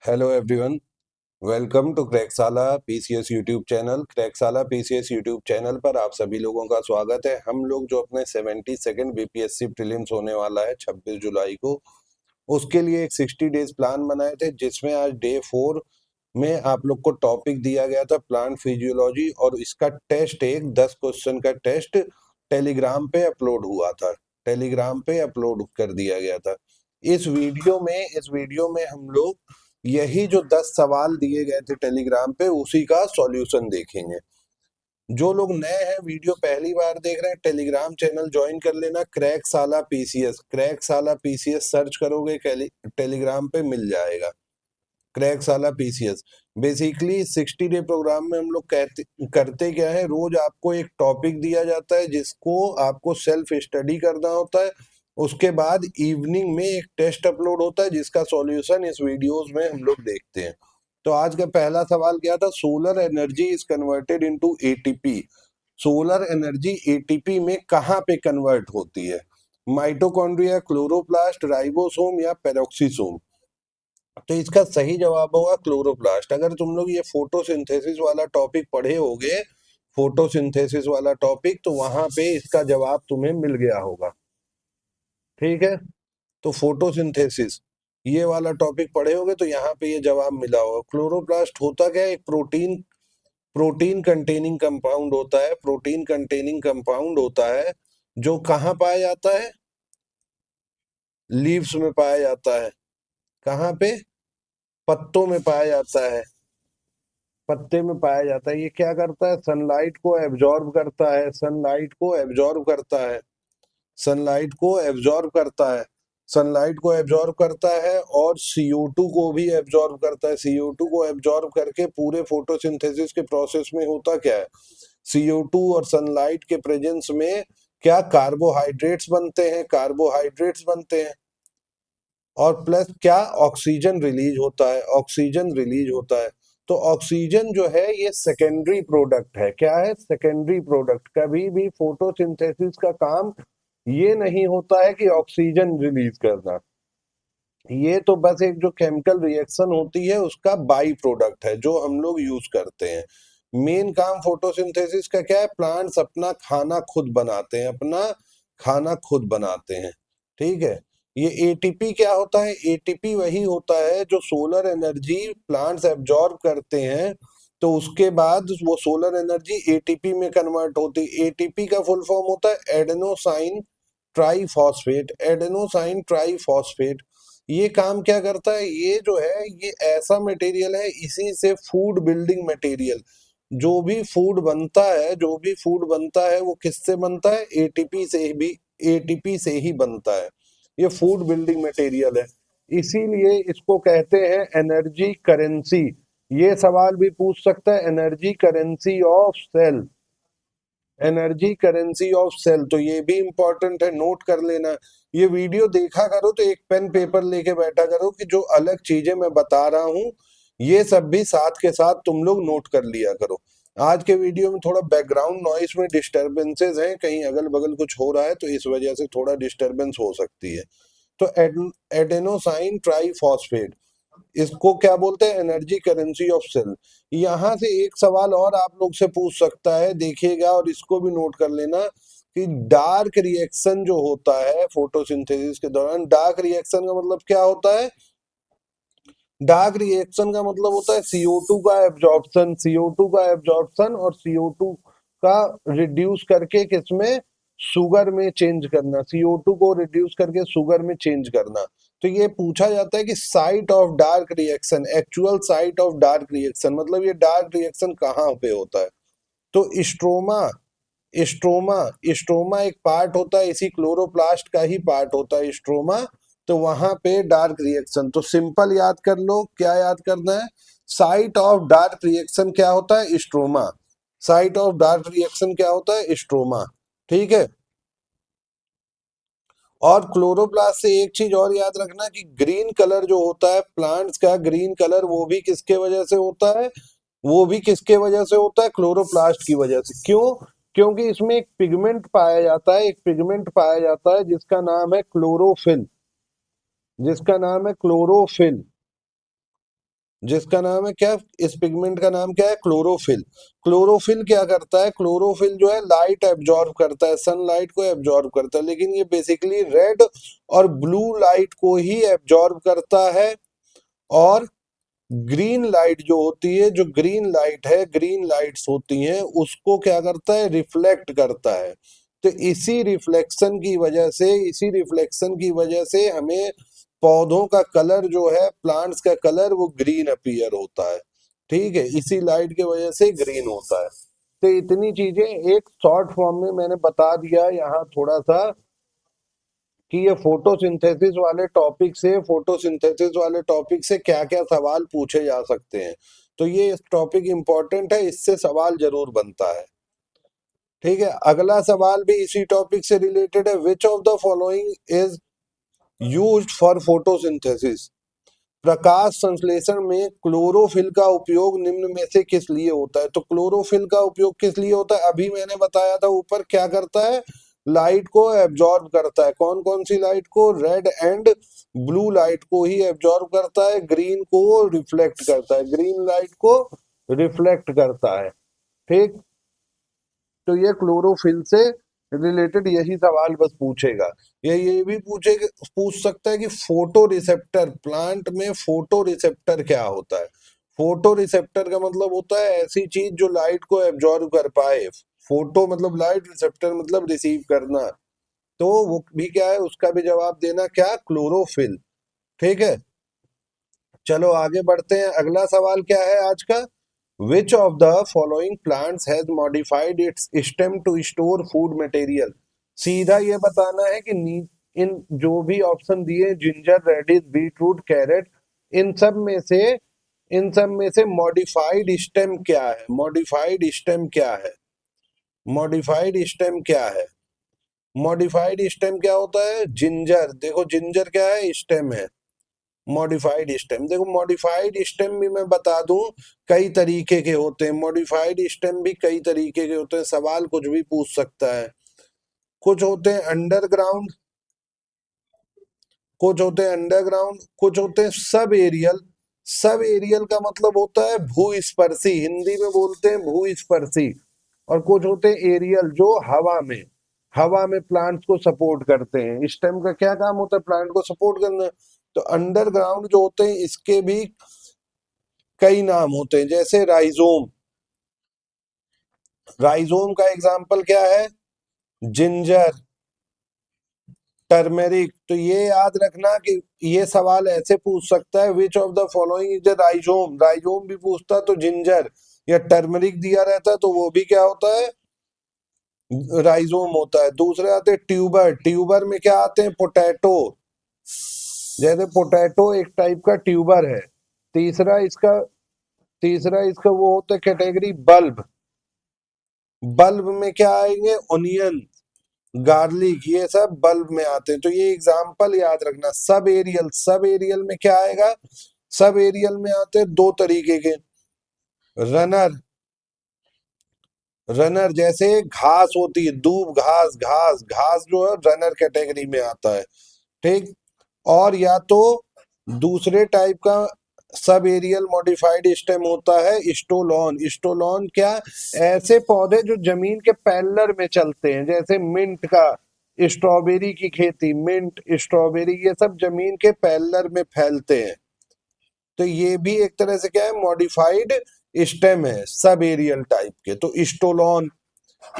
Hello everyone, welcome to Cracksala PCS YouTube channel. Cracksala PCS YouTube channel पर आप सभी लोगों का स्वागत है। हम लोग जो अपने 72nd बीपीएससी प्रीलिम्स होने वाला है 26 जुलाई को, उसके लिए एक 60 डेज प्लान बनाए थे, जिसमें आज डे 4 में आप लोग को टॉपिक दिया गया था प्लांट फिजियोलॉजी, और इसका टेस्ट एक 10 क्वेश्चन का टेस्ट टेलीग्राम पे अपलोड कर दिया गया था। इस वीडियो में हम लोग यही जो 10 सवाल दिए गए थे टेलीग्राम पे, उसी का सॉल्यूशन देखेंगे। जो लोग नए हैं, वीडियो पहली बार देख रहे हैं, टेलीग्राम चैनल ज्वाइन कर लेना। क्रैक साला पीसीएस सर्च करोगे टेलीग्राम पे मिल जाएगा। क्रैक साला पीसीएस बेसिकली 60 डे प्रोग्राम में हम लोग करते क्या है, रोज आपको एक टॉपिक दिया जाता है जिसको आपको सेल्फ स्टडी करना होता है। उसके बाद इवनिंग में एक टेस्ट अपलोड होता है जिसका सॉल्यूशन इस वीडियोस में हम लोग देखते हैं। तो आज का पहला सवाल क्या था? Solar energy is converted into ATP. Solar energy ATP में कहाँ पे कन्वर्ट होती है? माइटोकॉन्ड्रिया, क्लोरोप्लास्ट, राइबोसोम या पेरोक्सीसोम? तो इसका सही जवाब होगा क्लोरोप्लास्ट। अगर तुम लोग ये फोटोसिंथेसिस वाला टॉपिक पढ़े होगे, फोटोसिंथेसिस वाला टॉपिक, तो वहां पे इसका जवाब तुम्हें मिल गया होगा। ठीक है, तो फोटोसिंथेसिस ये वाला टॉपिक पढ़े होगे तो यहाँ पे ये जवाब मिला होगा। क्लोरोप्लास्ट होता क्या है? एक प्रोटीन कंटेनिंग कंपाउंड होता है। प्रोटीन कंटेनिंग कंपाउंड होता है जो कहाँ पाया जाता है? लीव्स में पाया जाता है। कहाँ पे? पत्तों में पाया जाता है। पत्ते में पाया जाता है। ये क्या करता है? सनलाइट को एब्जॉर्ब करता है। सनलाइट को एब्जॉर्ब करता है और CO2 को भी एब्जॉर्ब करता है। CO2 को एब्जॉर्ब करके पूरे फोटोसिंथेसिस के प्रोसेस में होता क्या है? CO2 और सनलाइट के प्रेजेंस में क्या कार्बोहाइड्रेट्स बनते हैं और प्लस क्या ऑक्सीजन रिलीज होता है। तो ऑक्सीजन जो है ये सेकेंडरी प्रोडक्ट है। क्या है? Secondary product. कभी भी फोटोसिंथेसिस का काम ये नहीं होता है कि ऑक्सीजन रिलीज करना। ये तो बस एक जो केमिकल रिएक्शन होती है उसका बाई प्रोडक्ट है जो हम लोग यूज करते हैं। मेन काम फोटोसिंथेसिस का क्या है? प्लांट्स अपना खाना खुद बनाते हैं। ठीक है, ये एटीपी क्या होता है? एटीपी वही होता है जो सोलर एनर्जी प्लांट्स एब्जॉर्ब करते हैं, तो उसके बाद वो सोलर एनर्जी एटीपी में कन्वर्ट होती है। एटीपी का फुल फॉर्म होता है एडेनोसाइन ट्राईफॉस्फेट। ये काम क्या करता है? ये जो है ये ऐसा मटेरियल है, इसी से फूड बिल्डिंग मटेरियल जो भी फूड बनता है वो किससे बनता है? एटीपी से ही बनता है। ये फूड बिल्डिंग मटेरियल है, इसीलिए इसको कहते हैं एनर्जी करेंसी। ये सवाल भी पूछ सकता है, एनर्जी करेंसी ऑफ सेल। तो ये भी इंपॉर्टेंट है, नोट कर लेना। ये वीडियो देखा करो तो एक पेन पेपर लेके बैठा करो कि जो अलग चीजें मैं बता रहा हूँ ये सब भी साथ के साथ तुम लोग नोट कर लिया करो। आज के वीडियो में थोड़ा बैकग्राउंड नॉइस में डिस्टरबेंसेस हैं, कहीं अगल बगल कुछ हो रहा है तो इस वजह से थोड़ा डिस्टरबेंस हो सकती है। तो एडेनोसाइन ट्राईफॉस्फेट, इसको क्या बोलते हैं? Energy currency of cell. यहां से एक सवाल और आप लोग से पूछ सकता है, देखिएगा और इसको भी नोट कर लेना कि डार्क रिएक्शन जो होता है फोटोसिंथेसिस के दौरान, डार्क रिएक्शन का मतलब क्या होता है? डार्क रिएक्शन का मतलब होता है CO2 का एब्जॉर्प्शन और CO2 का रिड्यूस करके किसमें? शुगर में चेंज करना। CO2 को रिड्यूस करके शुगर में चेंज करना। तो ये पूछा जाता है कि site of dark reaction, actual site of dark reaction, मतलब ये डार्क रिएक्शन कहाँ पे होता है? तो स्ट्रोमा स्ट्रोमा एक पार्ट होता है, इसी क्लोरोप्लास्ट का ही पार्ट होता है स्ट्रोमा। तो वहां पे डार्क रिएक्शन, तो सिंपल याद कर लो, क्या याद करना है? साइट ऑफ डार्क रिएक्शन क्या होता है? Stroma. Site of dark reaction क्या होता है? स्ट्रोमा। ठीक है, और क्लोरोप्लास्ट से एक चीज और याद रखना कि ग्रीन कलर जो होता है प्लांट्स का, ग्रीन कलर वो भी किसके वजह से होता है? क्लोरोप्लास्ट की वजह से। क्यों? क्योंकि इसमें एक पिगमेंट पाया जाता है जिसका नाम है क्लोरोफिल। जिसका नाम है क्या, इस पिगमेंट का नाम क्या है, क्लोरोफिल। क्लोरोफिल क्या करता है, क्लोरोफिल जो है लाइट एब्जॉर्ब करता है, सनलाइट को एब्जॉर्ब करता है, लेकिन ये बेसिकली रेड और ब्लू लाइट को ही एब्जॉर्ब करता है। और ग्रीन लाइट जो होती है, जो ग्रीन लाइट है, ग्रीन लाइट्स होती हैं, उसको क्या करता है, रिफ्लेक्ट करता है। तो इसी रिफ्लेक्शन की वजह से हमें पौधों का कलर जो है, प्लांट्स का कलर वो ग्रीन अपीयर होता है। ठीक है, इसी लाइट की वजह से ग्रीन होता है। तो इतनी चीजें एक शॉर्ट फॉर्म में मैंने बता दिया यहाँ थोड़ा सा, कि ये फोटोसिंथेसिस वाले टॉपिक से क्या क्या सवाल पूछे जा सकते हैं। तो ये टॉपिक इंपॉर्टेंट है, इससे सवाल जरूर बनता है। ठीक है, अगला सवाल भी इसी टॉपिक से रिलेटेड है। Which of the following is used for photosynthesis. प्रकाश संश्लेषण में क्लोरोफिल का उपयोग निम्न में से किस लिए होता है। तो क्लोरोफिल का उपयोग किस लिए होता है, अभी मैंने बताया था ऊपर, क्या करता है, लाइट को एब्जॉर्ब करता है। कौन कौन सी लाइट को, रेड एंड ब्लू लाइट को ही एब्जॉर्ब करता है, ग्रीन को रिफ्लेक्ट करता है, ग्रीन लाइट को रिफ्लेक्ट करता है। ठीक, तो ये क्लोरोफिल से रिलेटेड यही सवाल बस पूछेगा। ये भी पूछ सकता है कि फोटो रिसेप्टर, प्लांट में फोटो रिसेप्टर क्या होता है। फोटो रिसेप्टर का मतलब होता है ऐसी चीज जो लाइट को एब्जॉर्ब कर पाए। फोटो मतलब लाइट, रिसेप्टर मतलब रिसीव करना। तो वो भी क्या है, उसका भी जवाब देना क्या, क्लोरोफिल। ठीक है, चलो आगे बढ़ते हैं। अगला सवाल क्या है आज का, which of the following plants has modified its stem to store food material. सीधा ये बताना है कि इन जो भी ऑप्शन दिए, जिंजर, रेडिश, बीटरूट, कैरेट, इन सब में से मॉडिफाइड स्टेम क्या है, मॉडिफाइड स्टेम क्या है, मॉडिफाइड स्टेम क्या है। मॉडिफाइड स्टेम क्या होता है, जिंजर। देखो जिंजर क्या है, स्टेम है। मॉडिफाइड स्टेम, देखो मॉडिफाइड स्टेम भी मैं बता दूं, कई तरीके के होते हैं। मॉडिफाइड स्टेम भी कई तरीके के होते हैं, सवाल कुछ भी पूछ सकता है। कुछ होते हैं अंडरग्राउंड, कुछ होते हैं अंडरग्राउंड, कुछ होते हैं सब एरियल। सब एरियल का मतलब होता है भूस्पर्शी, हिंदी में बोलते हैं भूस्पर्शी। और कुछ होते हैं एरियल, जो हवा में प्लांट्स को सपोर्ट करते हैं। स्टेम का क्या काम होता है, प्लांट को सपोर्ट करना। तो अंडरग्राउंड जो होते हैं, इसके भी कई नाम होते हैं, जैसे राइजोम। राइजोम का एग्जाम्पल क्या है, जिंजर, टर्मेरिक। तो ये याद रखना कि ये सवाल ऐसे पूछ सकता है, which of the following is rhizome. Rhizome भी पूछता तो जिंजर या टर्मरिक दिया रहता तो वो भी क्या होता है, राइजोम होता है। दूसरे आते हैं ट्यूबर। ट्यूबर में क्या आते हैं, पोटैटो। जैसे पोटैटो एक टाइप का ट्यूबर है। तीसरा इसका तीसरा इसका वो होता है कैटेगरी, बल्ब। बल्ब में क्या आएंगे, ओनियन, गार्लिक, ये सब बल्ब में आते हैं। तो ये एग्जाम्पल याद रखना। सब एरियल, सब एरियल में क्या आएगा, सब एरियल में आते हैं दो तरीके के, रनर। रनर जैसे घास होती है, दूब घास, घास जो है रनर कैटेगरी में आता है। ठीक, और या तो दूसरे टाइप का सब एरियल मॉडिफाइड स्टेम होता है, स्टोलॉन। स्टोलॉन क्या, ऐसे पौधे जो जमीन के पैरेलल में चलते हैं, जैसे मिंट का, स्ट्रॉबेरी की खेती, मिंट, स्ट्रॉबेरी, ये सब जमीन के पैरेलल में फैलते हैं। तो ये भी एक तरह से क्या है, मॉडिफाइड स्टेम है, सब एरियल टाइप के। तो स्टोलॉन।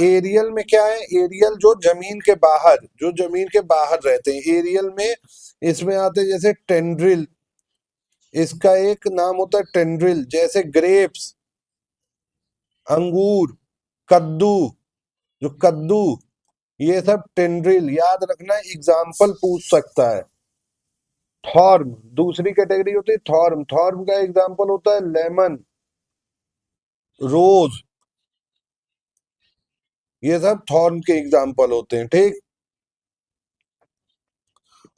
एरियल में क्या है, एरियल जो जमीन के बाहर, जो जमीन के बाहर रहते हैं, एरियल में इसमें आते हैं जैसे टेंड्रिल। इसका एक नाम होता है टेंड्रिल, जैसे ग्रेप्स, अंगूर, कद्दू, जो कद्दू, ये सब टेंड्रिल। याद रखना, एग्जाम्पल पूछ सकता है। थॉर्म दूसरी कैटेगरी होती है, थॉर्म। थॉर्म का एग्जाम्पल होता है लेमन, रोज, ये सब थॉर्न के एग्जाम्पल होते हैं। ठीक,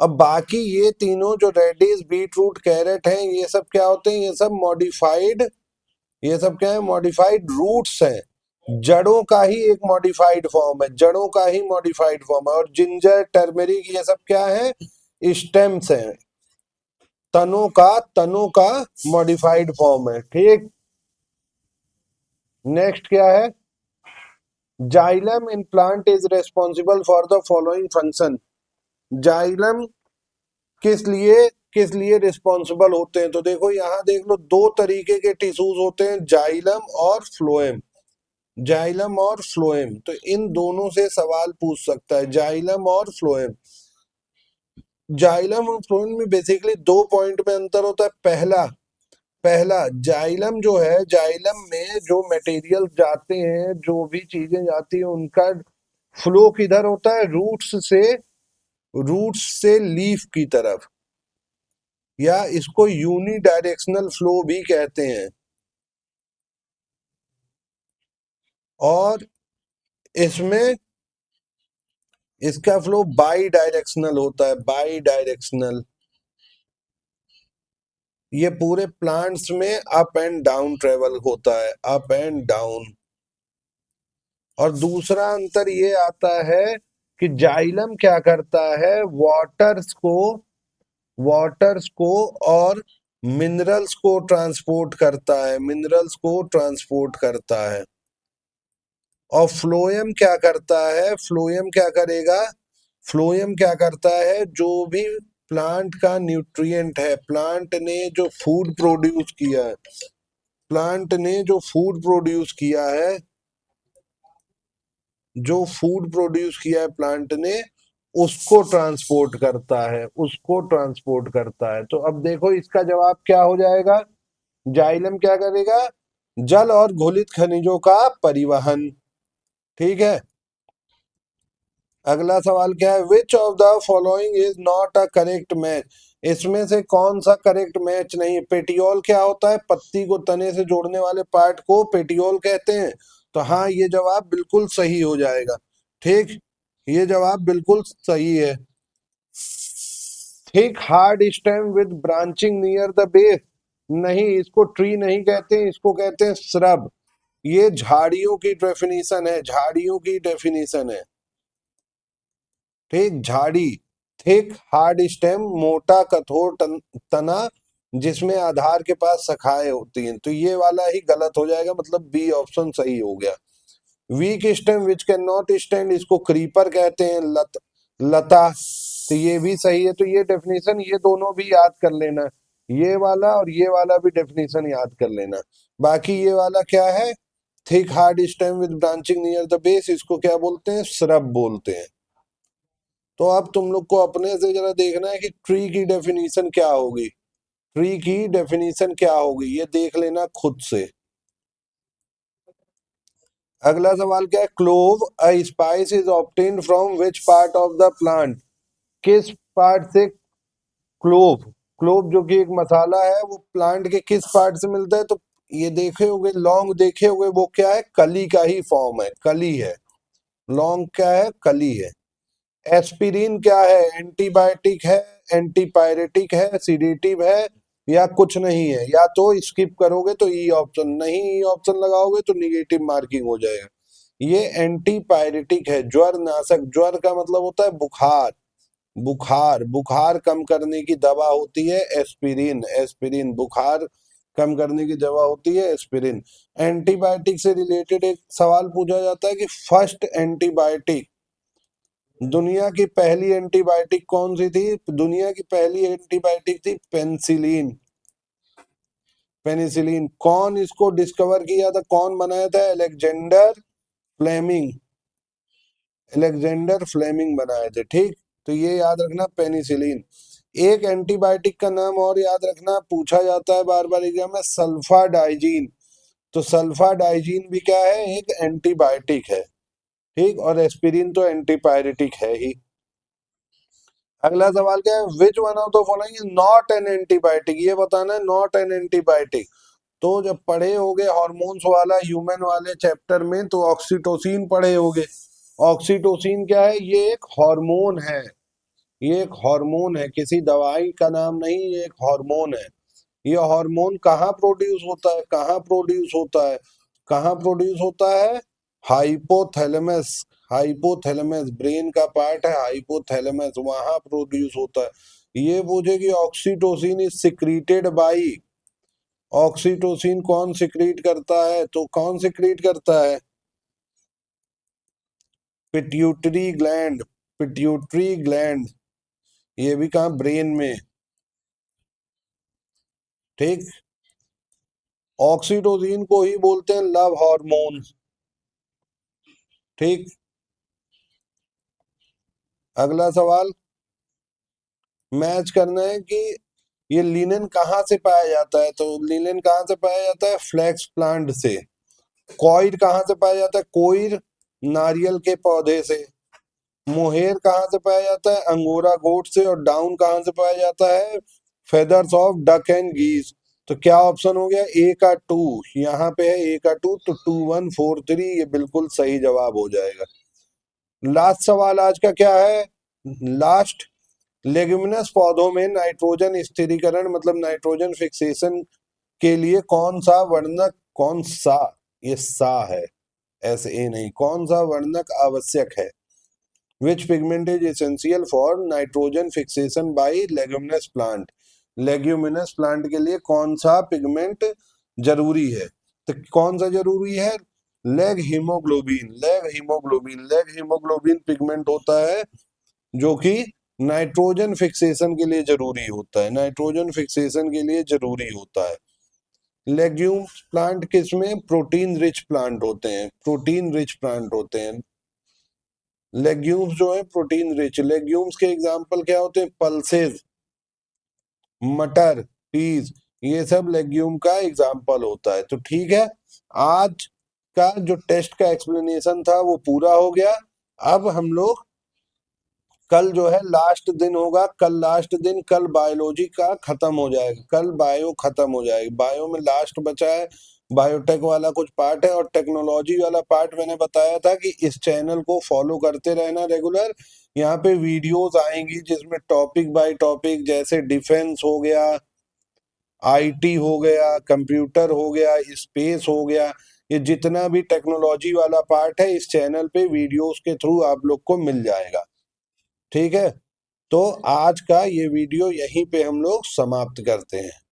अब बाकी ये तीनों जो रेडिश, बीटरूट, कैरेट हैं, ये सब क्या होते हैं, ये सब मॉडिफाइड, ये सब क्या है, मॉडिफाइड रूट्स हैं। जड़ों का ही एक मॉडिफाइड फॉर्म है, जड़ों का ही मॉडिफाइड फॉर्म है। और जिंजर, टर्मेरिक, ये सब क्या है, स्टेम्स हैं, तनों का मॉडिफाइड फॉर्म है। ठीक, नेक्स्ट क्या है, xylem in plant is responsible for the following function. Xylem किस लिए रिस्पॉन्सिबल होते हैं, तो देखो यहां देख लो, दो तरीके के टिश्यूज होते हैं, जाइलम और फ्लोएम। जाइलम और फ्लोएम, तो इन दोनों से सवाल पूछ सकता है, जाइलम और फ्लोएम। जाइलम और फ्लोएम में बेसिकली दो पॉइंट में अंतर होता है। पहला पहला जाइलम जो है, जाइलम में जो मटेरियल जाते हैं, जो भी चीजें जाती हैं, उनका फ्लो किधर होता है, रूट्स से लीफ की तरफ, या इसको यूनी डायरेक्शनल फ्लो भी कहते हैं। और इसमें इसका फ्लो बाई डायरेक्शनल होता है, बाई डायरेक्शनल। ये पूरे प्लांट्स में अप एंड डाउन ट्रेवल होता है, अप एंड डाउन। और दूसरा अंतर ये आता है कि जाइलम क्या करता है, वाटर्स को और मिनरल्स को ट्रांसपोर्ट करता है, मिनरल्स को ट्रांसपोर्ट करता है। और फ्लोएम क्या करता है, फ्लोएम क्या करेगा, फ्लोएम क्या करता है, जो भी प्लांट का न्यूट्रिएंट है, प्लांट ने जो फूड प्रोड्यूस किया है, प्लांट ने जो फूड प्रोड्यूस किया है, जो फूड प्रोड्यूस किया है प्लांट ने, उसको ट्रांसपोर्ट करता है, उसको ट्रांसपोर्ट करता है। तो अब देखो इसका जवाब क्या हो जाएगा, जाइलम क्या करेगा, जल और घुलित खनिजों का परिवहन। ठीक है, अगला सवाल क्या है, which of the following is not a correct match. इसमें से कौन सा करेक्ट मैच नहीं। पेटियोल क्या होता है, पत्ती को तने से जोड़ने वाले पार्ट को पेटियोल कहते हैं। तो हाँ, ये जवाब बिल्कुल सही हो जाएगा। ठीक, ये जवाब बिल्कुल सही है। Thick hard stem with branching near the base, नहीं, इसको ट्री नहीं कहते, इसको कहते हैं श्रब। ये झाड़ियों की डेफिनेशन है, झाड़ियों की डेफिनेशन है। ठीक, झाड़ी, थिक हार्ड स्टेम, मोटा कठोर तना, जिसमें आधार के पास शाखाएं होती हैं। तो ये वाला ही गलत हो जाएगा, मतलब बी ऑप्शन सही हो गया। Week stem which can not stand, इसको क्रीपर कहते हैं, लता। तो ये भी सही है। तो ये डेफिनेशन, ये दोनों भी याद कर लेना, ये वाला और ये वाला भी डेफिनेशन याद कर लेना। बाकी ये वाला क्या है, thick hard stem with branching near the base, इसको क्या बोलते हैं, श्रब बोलते हैं। तो अब तुम लोग को अपने से जरा देखना है कि ट्री की डेफिनेशन क्या होगी, ट्री की डेफिनेशन क्या होगी, ये देख लेना खुद से। अगला सवाल क्या है, clove a spice is obtained from which part of the plant. किस पार्ट से क्लोव, क्लोव जो कि एक मसाला है, वो प्लांट के किस पार्ट से मिलता है। तो ये देखे होगे, लौंग देखे होगे, वो क्या है, कली का ही फॉर्म है, कली है। लौंग क्या है, कली है। एस्पिरिन क्या है, एंटीबायोटिक है, एंटीपायरेटिक है, सीडेटिव है, या कुछ नहीं है। या तो स्किप करोगे तो ई ऑप्शन, नहीं ई ऑप्शन लगाओगे तो निगेटिव मार्किंग हो जाएगा। ये एंटीपायरेटिक है, ज्वर नाशक। ज्वर का मतलब होता है बुखार, बुखार कम करने की दवा होती है एस्पिरिन, एस्पिरिन बुखार कम करने की दवा होती है एस्पिरिन। एंटीबायोटिक से रिलेटेड एक सवाल पूछा जाता है कि फर्स्ट एंटीबायोटिक, दुनिया की पहली एंटीबायोटिक कौन सी थी। दुनिया की पहली एंटीबायोटिक थी पेनिसिलिन, पेनिसिलिन। कौन इसको डिस्कवर किया था, कौन बनाया था, अलेक्जेंडर फ्लेमिंग, अलेक्जेंडर फ्लेमिंग बनाए थे। ठीक, तो ये याद रखना, पेनिसिलिन। एक एंटीबायोटिक का नाम और याद रखना, पूछा जाता है बार बार एग्जाम में, सल्फाडाइजीन। तो सल्फाडाइजीन भी क्या है, एक एंटीबायोटिक है। ठीक, और एस्पिरिन तो एंटीपायरेटिक है ही। अगला सवाल क्या है, which one of the following is not an antibiotic, ये बताना है नॉट एन एंटीबायोटिक। तो जब पढ़े होगे हॉर्मोन्स वाला ह्यूमन वाले चैप्टर में, तो ऑक्सीटोसिन पढ़े होगे। ऑक्सीटोसिन क्या है, ये एक हार्मोन है, ये एक हार्मोन है, किसी दवाई का नाम नहीं, ये एक हार्मोन है। ये हार्मोन कहाँ प्रोड्यूस होता है, कहाँ प्रोड्यूस होता है, कहाँ प्रोड्यूस होता है, हाइपोथैलेमस, हाइपोथैलेमस ब्रेन का पार्ट है, हाइपोथैलेमस, वहां प्रोड्यूस होता है। ये पूछे कि oxytocin is secreted by, oxytocin कौन सिक्रीट करता है, तो कौन सिक्रीट करता है? पिट्यूटरी ग्लैंड, पिट्यूटरी ग्लैंड, ये भी कहाँ, ब्रेन में। ठीक, ऑक्सीटोसिन को ही बोलते हैं लव हार्मोन। ठीक, अगला सवाल मैच करना है कि ये लिनेन कहाँ से पाया जाता है, तो लिनेन कहाँ से पाया जाता है? फ्लैक्स प्लांट से। कॉइर कहाँ से पाया जाता है? कोइर नारियल के पौधे से। मोहेर कहाँ से पाया जाता है? अंगोरा गोट से। और डाउन कहाँ से पाया जाता है? Feathers of duck and geese. तो क्या ऑप्शन हो गया? ए का 2, यहाँ पे है ए का 2, तो 2143 ये बिल्कुल सही जवाब हो जाएगा। लास्ट सवाल आज का क्या है? लास्ट, लेग्यूमिनस पौधों में नाइट्रोजन स्थिरीकरण मतलब नाइट्रोजन फिक्सेशन के लिए कौन सा वर्णक, कौन सा, ये सा है, ऐसे ए नहीं, कौन सा वर्णक आवश्यक है? Which pigment is essential for nitrogen fixation by leguminous plant? Leguminous plant के लिए कौन सा पिगमेंट जरूरी है? तो कौन सा जरूरी है? Leg haemoglobin, leg haemoglobin, leg haemoglobin pigment होता है जो कि नाइट्रोजन फिक्सेशन के लिए जरूरी होता है, नाइट्रोजन फिक्सेशन के लिए जरूरी होता है। लेग्यूम प्लांट किसमें? प्रोटीन रिच प्लांट होते हैं, प्रोटीन रिच प्लांट होते हैं लेग्यूम्स जो है, प्रोटीन रिच। लेग्यूम्स के एग्जांपल क्या होते हैं? पल्सेस, मटर, पीस, ये सब लेग्यूम का एग्जांपल होता है। तो ठीक है, आज का जो टेस्ट का एक्सप्लेनेशन था वो पूरा हो गया। अब हम लोग कल जो है लास्ट दिन होगा, कल लास्ट दिन, कल बायोलॉजी का खत्म हो जाएगा, कल बायो खत्म हो जाएगी। बायो में लास्ट बचा है बायोटेक वाला कुछ पार्ट है, और टेक्नोलॉजी वाला पार्ट मैंने बताया था कि इस चैनल को फॉलो करते रहना रेगुलर। यहाँ पे वीडियोस आएंगी जिसमें टॉपिक बाय टॉपिक, जैसे डिफेंस हो गया, आईटी हो गया, कंप्यूटर हो गया, स्पेस हो गया, ये जितना भी टेक्नोलॉजी वाला पार्ट है इस चैनल पे वीडियोस के थ्रू आप लोग को मिल जाएगा। ठीक है, तो आज का ये वीडियो यहीं पे हम लोग समाप्त करते हैं।